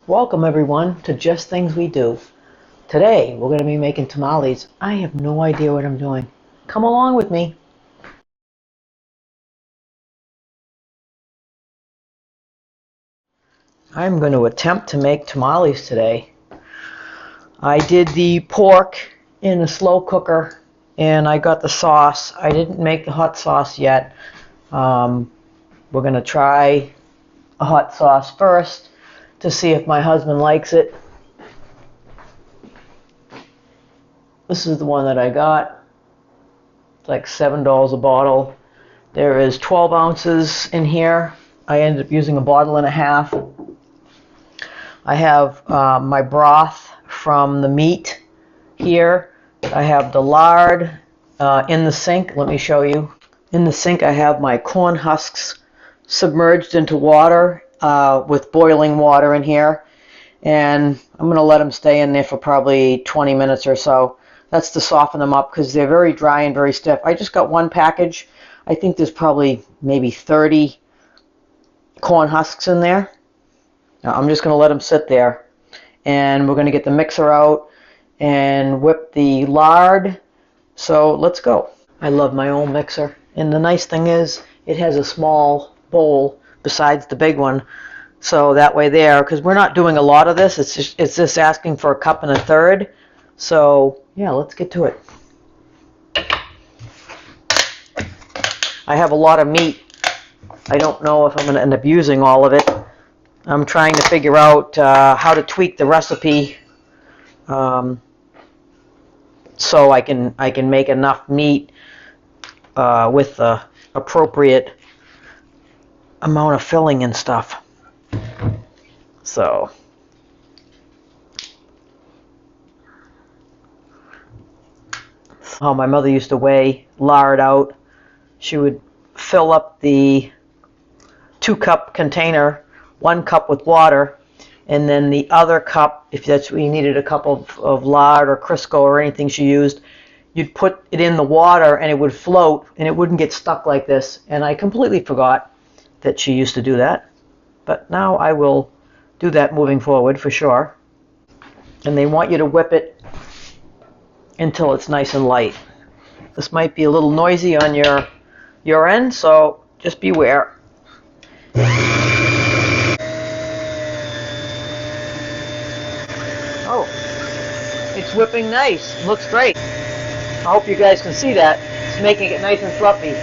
Welcome everyone to Just Things We Do. Today we're going to be making tamales. I have no idea what I'm doing. Come along with me. I'm going to attempt to make tamales today. I did the pork in a slow cooker and I got the sauce. I didn't make the hot sauce yet. We're going to try a hot sauce first to see if my husband likes it. This is the one that I got. It's like $7 a bottle. There is 12 ounces in here. I ended up using a bottle and a half. I have my broth from the meat here. I have the lard in the sink. Let me show you. In the sink I have my corn husks submerged into water with boiling water in here. And I'm going to let them stay in there for probably 20 minutes or so. That's to soften them up because they're very dry and very stiff. I just got one package. I think there's probably maybe 30 corn husks in there. Now I'm just going to let them sit there. And we're going to get the mixer out and whip the lard. So let's go. I love my own mixer. And the nice thing is it has a small bowl besides the big one. So that way there, because we're not doing a lot of this, it's just asking for a cup and a third. So yeah, let's get to it. I have a lot of meat. I don't know if I'm going to end up using all of it. I'm trying to figure out how to tweak the recipe so I can make enough meat with the appropriate amount of filling and stuff. So how my mother used to weigh lard out. She would fill up the 2-cup container, 1 cup with water, and then the other cup, if that's what you needed, a cup of lard or Crisco or anything she used, you'd put it in the water and it would float and it wouldn't get stuck like this. And I completely forgot that she used to do that. But now I will do that moving forward for sure. And they want you to whip it until it's nice and light. This might be a little noisy on your end, so just beware. Oh, it's whipping nice. Looks great. I hope you guys can see that. It's making it nice and fluffy.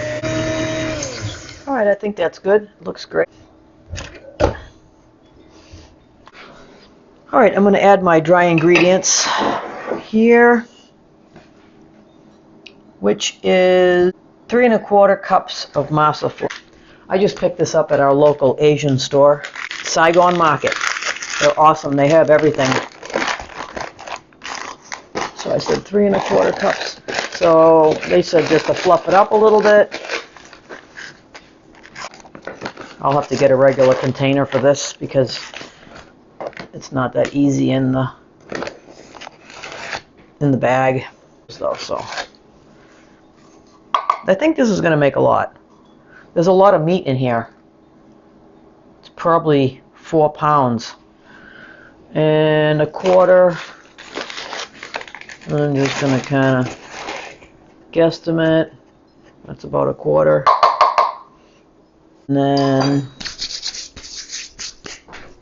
Alright, I think that's good. Looks great. Alright, I'm going to add my dry ingredients here, which is 3 1/4 cups of masa flour. I just picked this up at our local Asian store, Saigon Market. They're awesome. They have everything. So I said 3 1/4 cups. So they said just to fluff it up a little bit. I'll have to get a regular container for this because it's not that easy in the bag. So I think this is going to make a lot. There's a lot of meat in here. It's probably 4 pounds. And 1/4. I'm just going to kind of guesstimate. That's about 1/4. And then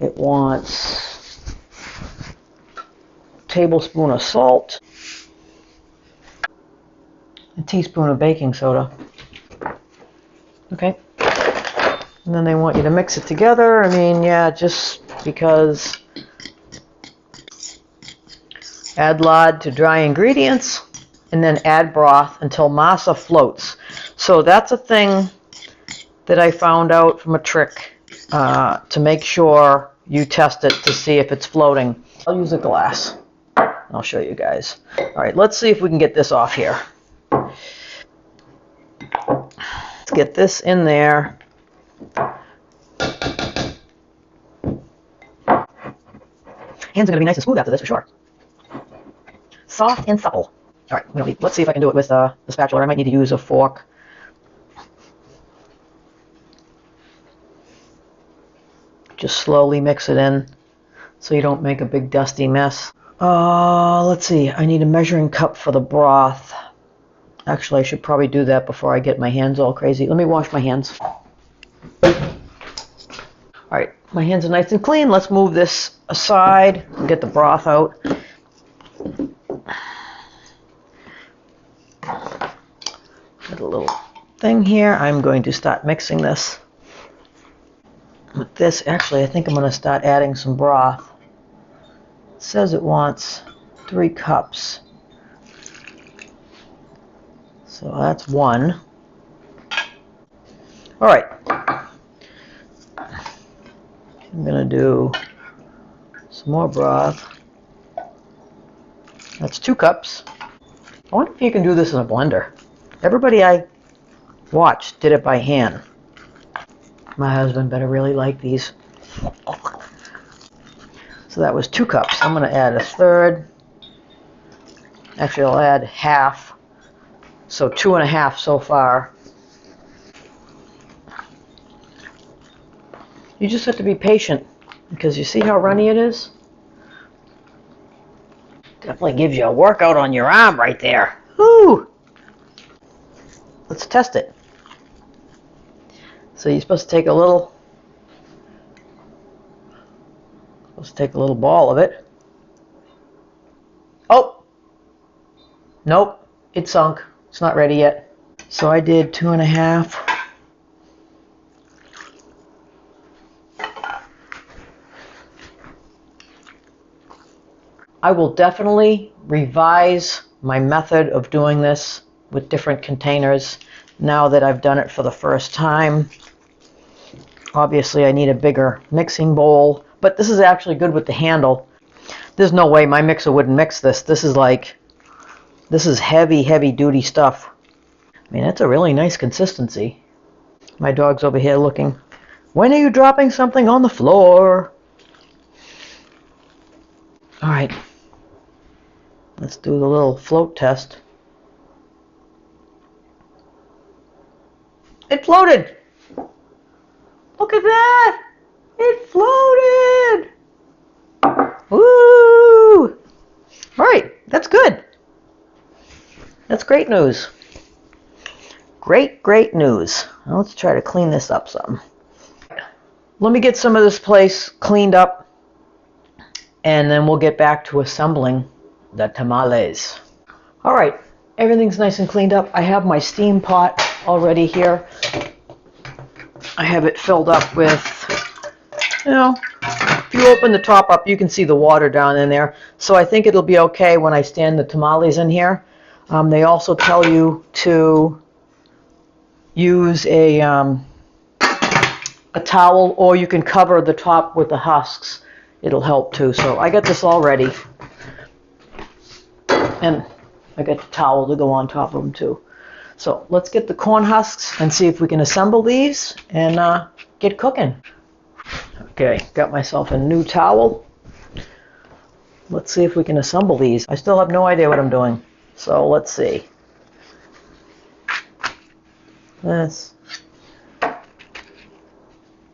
it wants a tablespoon of salt, a teaspoon of baking soda. Okay. And then they want you to mix it together. I mean, yeah, just because. Add lard to dry ingredients, and then add broth until masa floats. So that's a thing that I found out from a trick to make sure you test it to see if it's floating. I'll use a glass. I'll show you guys. All right, let's see if we can get this off here. Let's get this in there. Hands are going to be nice and smooth after this for sure. Soft and supple. All right, let's see if I can do it with the spatula. I might need to use a fork. Just slowly mix it in so you don't make a big dusty mess. Let's see. I need a measuring cup for the broth. Actually, I should probably do that before I get my hands all crazy. Let me wash my hands. Alright, my hands are nice and clean. Let's move this aside and get the broth out. Got a little thing here. I'm going to start mixing this with this. Actually, I think I'm going to start adding some broth. It says it wants 3 cups. So that's 1. Alright. I'm going to do some more broth. That's 2 cups. I wonder if you can do this in a blender. Everybody I watched did it by hand. My husband better really like these. So that was 2 cups. I'm going to add a third. Actually, I'll add half. So 2.5 so far. You just have to be patient because you see how runny it is? Definitely gives you a workout on your arm right there. Woo! Let's test it. So you're supposed to take a little ball of it. Oh! Nope, it sunk. It's not ready yet. So I did 2.5. I will definitely revise my method of doing this with different containers now that I've done it for the first time. Obviously I need a bigger mixing bowl, but this is actually good with the handle. There's no way my mixer wouldn't mix this. This is heavy duty stuff. I mean, it's a really nice consistency. My dog's over here looking. When are you dropping something on the floor? All right. Let's do the little float test. It floated! Look at that! It floated! Woo! Alright, that's good. That's great news. Great news. Now let's try to clean this up some. Let me get some of this place cleaned up, and then we'll get back to assembling the tamales. Alright, everything's nice and cleaned up. I have my steam pot already here. I have it filled up with, if you open the top up, you can see the water down in there. So I think it'll be okay when I stand the tamales in here. They also tell you to use a towel, or you can cover the top with the husks. It'll help too. So I got this all ready. And I got the towel to go on top of them too. So let's get the corn husks and see if we can assemble these and get cooking. Okay, got myself a new towel. Let's see if we can assemble these. I still have no idea what I'm doing. So let's see. This.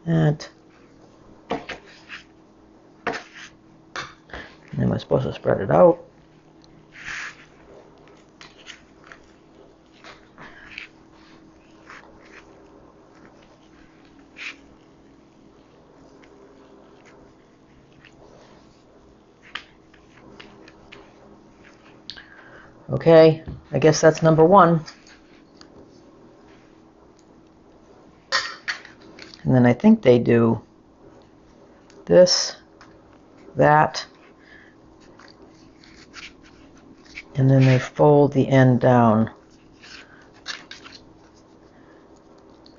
And am I supposed to spread it out? Okay, I guess that's number 1. And then I think they do this, that, and then they fold the end down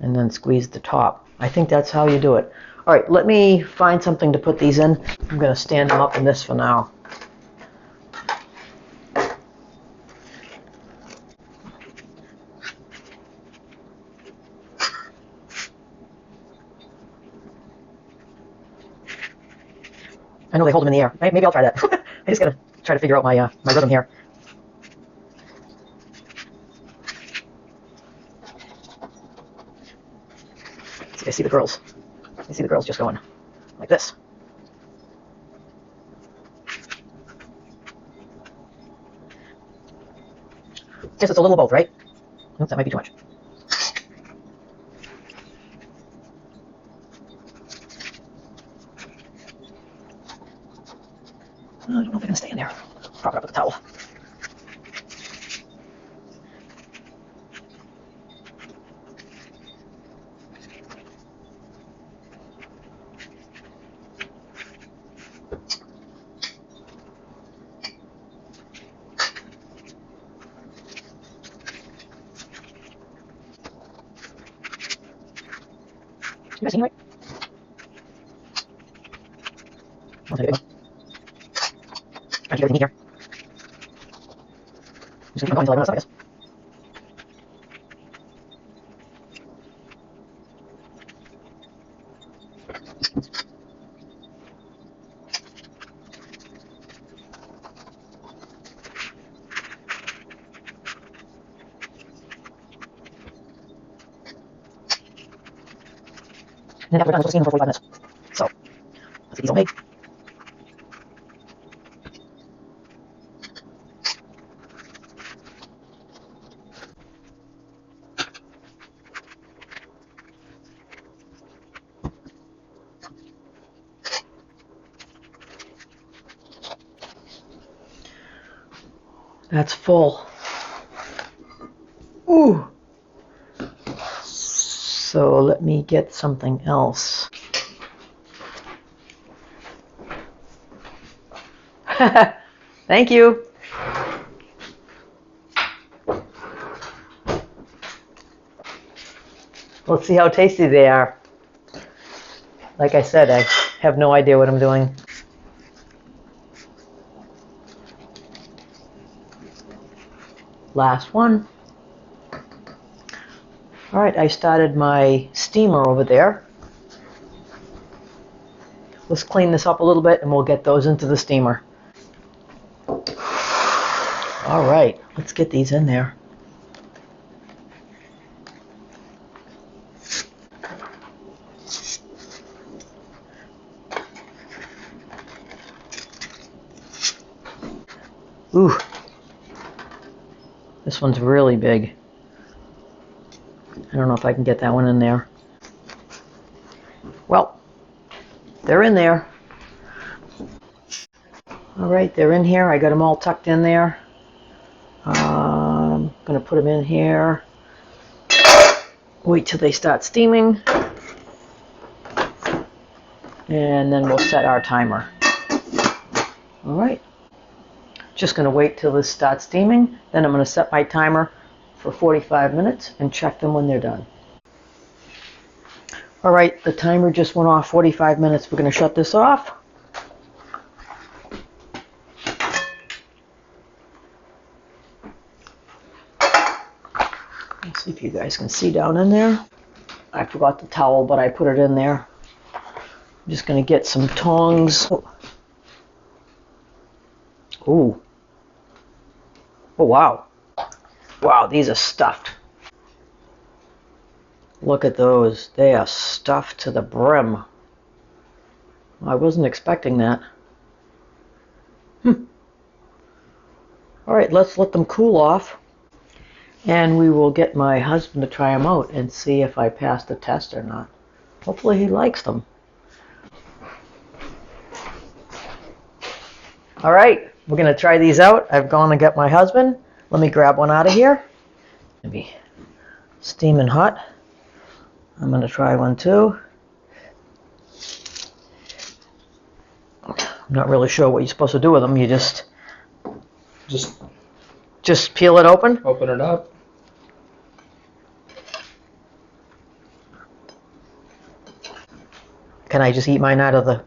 and then squeeze the top. I think that's how you do it. All right, let me find something to put these in. I'm going to stand them up in this for now. I know they hold them in the air. Maybe I'll try that. I just gotta try to figure out my my rhythm here. See, I see the girls. I see the girls just going like this. Guess it's a little of both, right? Oops, that might be too much. I don't know if they're gonna stay in there. Prop it up with a towel. You guys seen right? Okay, there you go. Trying to keep everything neat here. I'm just gonna keep on going until I run out of stuff, I guess. And then after we're done, we'll steam them for 45 minutes. So, let's get these all made. That's full. Ooh. So let me get something else. Thank you. Let's see how tasty they are. Like I said, I have no idea what I'm doing. Last one. All right, I started my steamer over there. Let's clean this up a little bit and we'll get those into the steamer. All right, let's get these in there. Ooh, this one's really big. I don't know if I can get that one in there. Well, they're in there. All right, they're in here. I got them all tucked in there. I'm going to put them in here. Wait till they start steaming. And then we'll set our timer. All right. Just going to wait till this starts steaming. Then I'm going to set my timer for 45 minutes and check them when they're done. All right, the timer just went off 45 minutes. We're going to shut this off. Let's see if you guys can see down in there. I forgot the towel, but I put it in there. I'm just going to get some tongs. Ooh. Oh, wow. Wow, these are stuffed. Look at those. They are stuffed to the brim. I wasn't expecting that. All right, let's let them cool off. And we will get my husband to try them out and see if I passed the test or not. Hopefully he likes them. All right, we're going to try these out. I've gone and got my husband. Let me grab one out of here. Maybe steaming hot. I'm going to try one too. I'm not really sure what you're supposed to do with them. You just peel it open. Open it up. Can I just eat mine out of the?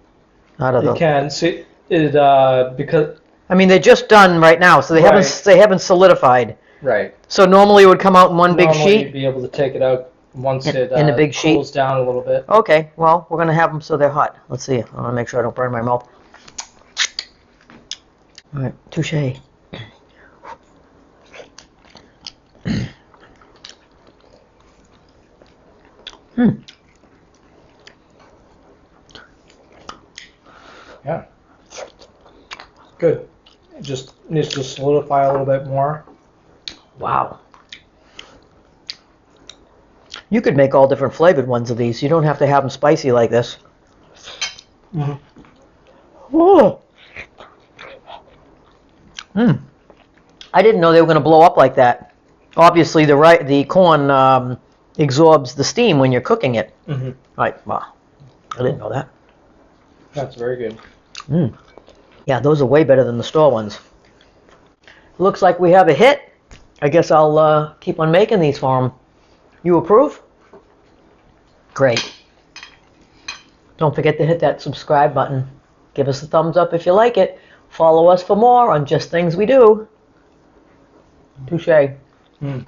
You can see it because. I mean, they're just done right now, so they haven't solidified. Right. So normally it would come out in one big Normally sheet. You'd be able to take it out once it in a big cools sheet. down a little bit. Okay, well, we're going to have them so they're hot. Let's see. I want to make sure I don't burn my mouth. All right, touche. Yeah. Good. It just needs to solidify a little bit more. Wow. You could make all different flavored ones of these. You don't have to have them spicy like this. Mm-hmm. Oh. Mm. I didn't know they were going to blow up like that. Obviously, the corn absorbs the steam when you're cooking it. Mm-hmm. Right. Wow. I didn't know that. That's very good. Mm. Yeah, those are way better than the store ones. Looks like we have a hit. I guess I'll keep on making these for them. You approve? Great. Don't forget to hit that subscribe button. Give us a thumbs up if you like it. Follow us for more on Just Things We Do. Touche. Mm.